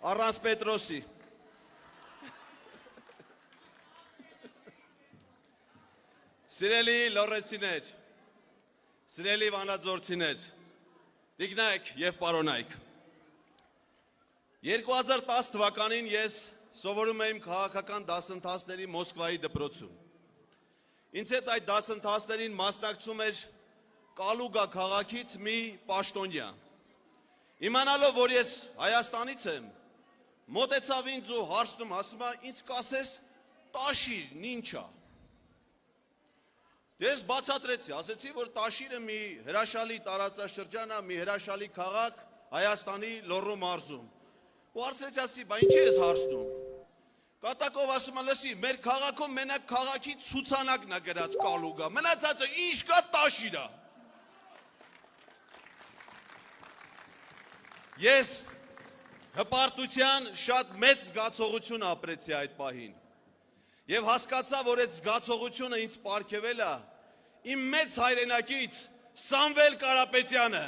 Առանց Պետրոսի։ Սիրելի լոռեցիներ, սիրելի վանաձորցիներ, տիկնայք և պարոնայք։ 2010 թվականին ես սովորում եմ քաղաքական դասընթացների Մոսկվայի դպրոցում։ Ինձ հետ այդ դասընթացներին մասնակցում էր Կալուգա քաղաքից մի պաշտոնյա։ Իմանալով, որ ես Հայաստանից եմ, մոտեցավ ինձ ու հարցնում, ասում է, ինձ կասես Տաշիրն ինչ է։ Ես բացատրեցի, ասեցի, որ Տաշիրը մի հրաշալի տարածաշրջան է, մի հրաշալի քաղաք Հայաստանի Լոռու մարզում։ Ու հարցրեցի, ասի, բա ինչ ես հարցնում։ Կատակով ասում է, լսի, մեր քաղաքում մենակ քաղաքի ցուցանակն է գրած Կալուգա, մնացածը ինչ կա Տաշիր է։ Ես հպարտության շատ մեծ զգացողություն ապրեցի այդ պահին և հասկացա, որ այդ զգացողությունը ինձ պարգևել է իմ մեծ հայրենակից Սամվել Կարապետյանը,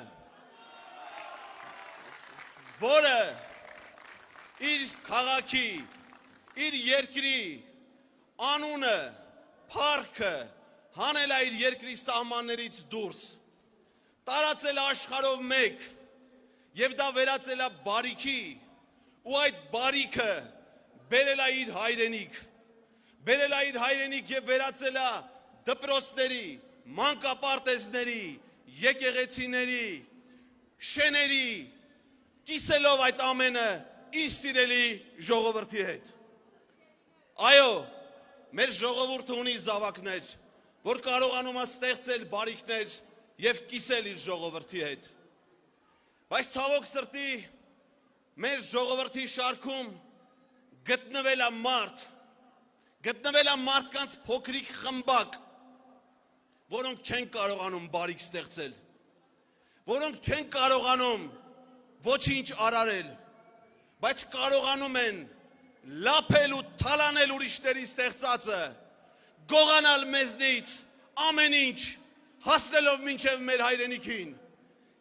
որը իր քաղաքի, իր երկրի անունը, փառքը հանել է իր երկրի սահմաններից դուրս, տարածել է աշխարհով մեկ և դա վերածել է բարիքի ու այդ բարիքը բերել է իր հայրենիք, բերել է իր հայրենիք և վերածել է դպրոցների, մանկապարտեզների, եկեղեցիների, շեների, կիսելով այդ ամենը իր սիրելի ժողովրդի հետ։ Այո, մեր ժողովուրդը ունի զավակներ, որ կարողանում է ստեղծել բարիքներ և կիսել իր ժողովրդի հետ։ Բայց ցավոք սրտի մեր ժողովրդի շարքում գտնվել է մարդկանց փոքրիկ խմբակ, որոնք չեն կարողանում բարիք ստեղծել, որոնք չեն կարողանում ոչինչ արարել, բայց կարողանում են լափել ու թալանել ուրիշների ստեղծածը, գողանալ մեզնից ամեն ինչ, հասնելով մինչև մեր հայրենիքին,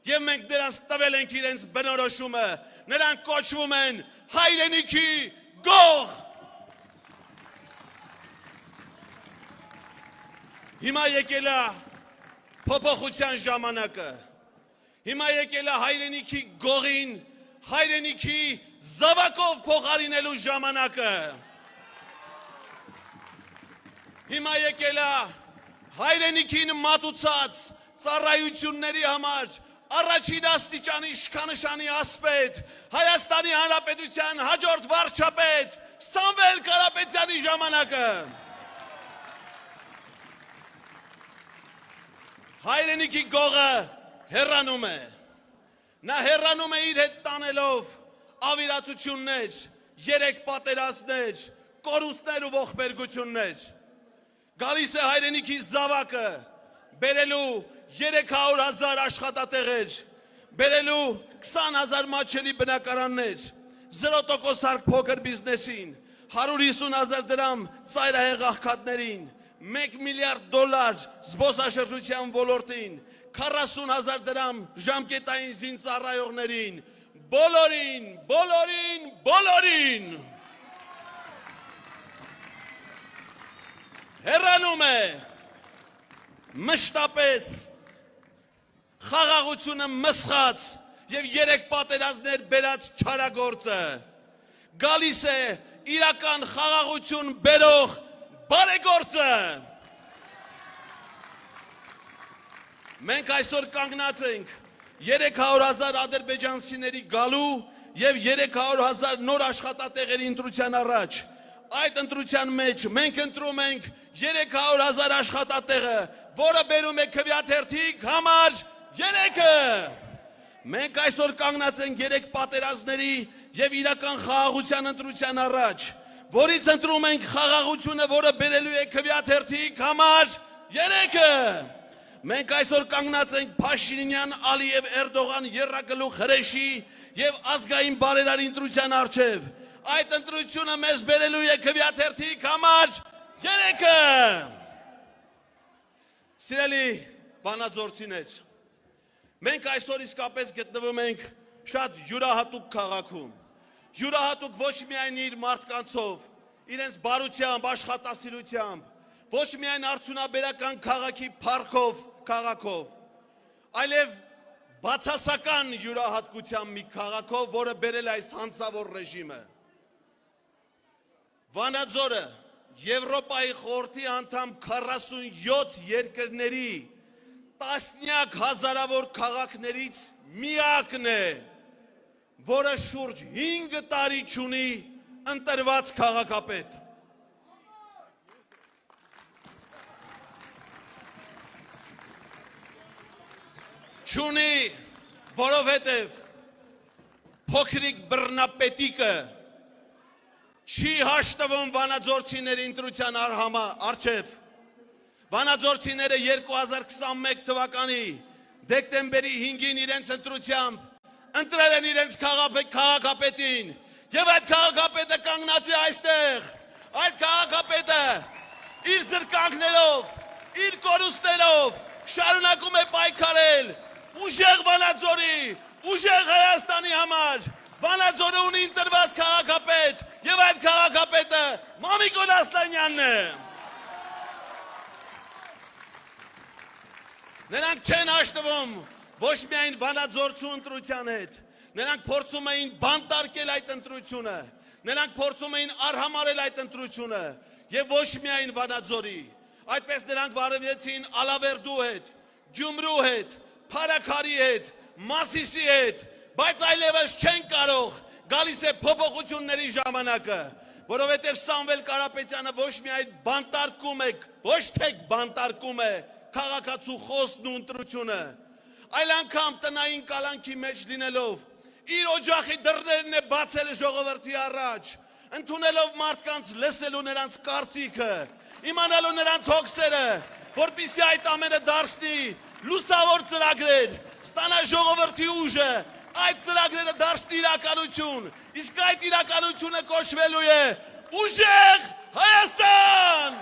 և մենք նրանց տվել ենք իրենց բնորոշումը, նրանք կոչվում են հայրենիքի գող։ Հիմա եկել է փոփոխության ժամանակը, հիմա եկել է հայրենիքի գողին, հայրենիքի զավակով փոխարինելու ժամանակը, հիմա եկել է հայրենիքին մատուցած ծառայությունների համար առաջին աստիճանի իշխանշանի ասպետ, Հայաստանի Հանրապետության հաջորդ վարչապետ Սամվել Կարապետյանի ժամանակը։ Հայրենիքի գողը հեռանում է, նա հեռանում է իր հետ տանելով ավիրացություններ, 3 պատերազմներ, կորուստներ ու ողբերգություններ։ Գալիս է հայրենիքի զավակը, բերելու 300,000 աշխատատեղեր, բերելու 20,000 մատչելի բնակարաններ, 0% հարկ փոքր բիզնեսին, 150,000 դրամ ծայրահեղ աղքատներին, $1 միլիարդ զբոսաշրջության ոլորտին, 40,000 դրամ ժամկետային զինծառայողներին, բոլորին հեռանում է մշտապես խաղաղությունը մսխած և 3 պատերազմներ բերած չարագործը, գալիս է իրական խաղաղություն բերող բարեգործը։ Մենք այսօր կանգնած ենք 300,000 ադրբեջանցիների գալու և 300,000 նոր աշխատատեղերի ընտրության առաջ։ Այդ ընտրության մեջ մենք ընտրում ենք 300,000 աշխատատեղը, որը բերում է քվեաթերթիկ համար 3-ը։ Մենք այսօր կանգնած ենք 3 պատերազմների և իրական խաղաղության ընտրության առաջ, որից ընտրում ենք խաղաղությունը, որը բերելու է քվեաթերթիկ համար 3-ը։ Մենք այսօր կանգնած ենք Փաշինյան, Ալիև, Էրդողան, եռագլուխ հրեշի և ազգային բարերարի ընտրության առջև։ Այդ ընտրությունը մեզ բերելու է քվեաթերթիկ համար 3-ը։ Սիրելի վանաձորցիներ, մենք այսօր իսկապես գտնվում ենք շատ յուրահատուկ քաղաքում, յուրահատուկ ոչ միայն իր մարդկանցով, իրենց բարությամբ, աշխատասիրությամբ, ոչ միայն արդյունաբերական քաղաքի քաղաքով, այլև բացասական յուրահատկությամբ մի քաղաքով, որը բերել այս հանցավոր ռեժիմը։ Վանաձորը Եվրոպայի խորհրդի անդամ 47 երկրների տասնյակ հազարավոր քաղաքներից միակն է, որը շուրջ 5 տարի չունի ընտրված քաղաքապետ։ Չունի, որովհետև փոքրիկ բռնապետիկը չի հաշտվում վանաձորցիների ընտրության առջև։ Վանաձորցիները 2021 թվականի դեկտեմբերի 5-ին իրենց ընտրությամբ ընտրել են իրենց քաղաքապետին, եւ այդ քաղաքապետը կանգնած է այստեղ։ Այդ քաղաքապետը իր զրկանքներով, իր կորուստներով շարունակում է պայքարել ուժեղ Վանաձորի, ուժեղ Հայաստանի համար։ Վանաձորը ունի ընտրված քաղաքապետ, եւ այդ քաղաքապետը Մամիկոն Ասլանյանն է։ Նրանք չեն հաշտվում ոչ միայն վանաձորցու ընտրության հետ, նրանք փորձում էին բանտարկել այդ ընտրությունը, նրանք փորձում էին արհամարել այդ ընտրությունը, եւ ոչ միայն Վանաձորի, այդպես նրանք վարվեցին Ալավերդու հետ, Գյումրու հետ, Փարաքարի հետ, Մասիսի հետ, բայց այլևս չեն կարող, գալիս է փոփոխությունների ժամանակը, որովհետև Սամվել Կարապետյանը ոչ միայն բանտարկում է, ոչ թե բանտարկում է քաղաքացու խոսքն ու ընտրությունը, այլ անգամ տնային կալանքի մեջ լինելով, իր օջախի դռներն է բացել ժողովրդի առաջ, ընդունելով մարդկանց լսելու նրանց կարծիքը, իմանալու նրանց հոգսերը, որպեսզի այդ ամենը դարձնի լուսավոր ծրագրեր, ստանա ժողովրդի ուժը, այդ ծրագրերը դարձնի իրականություն, իսկ այդ իրականությունը կոչվելու է ուժեղ Հայաստան։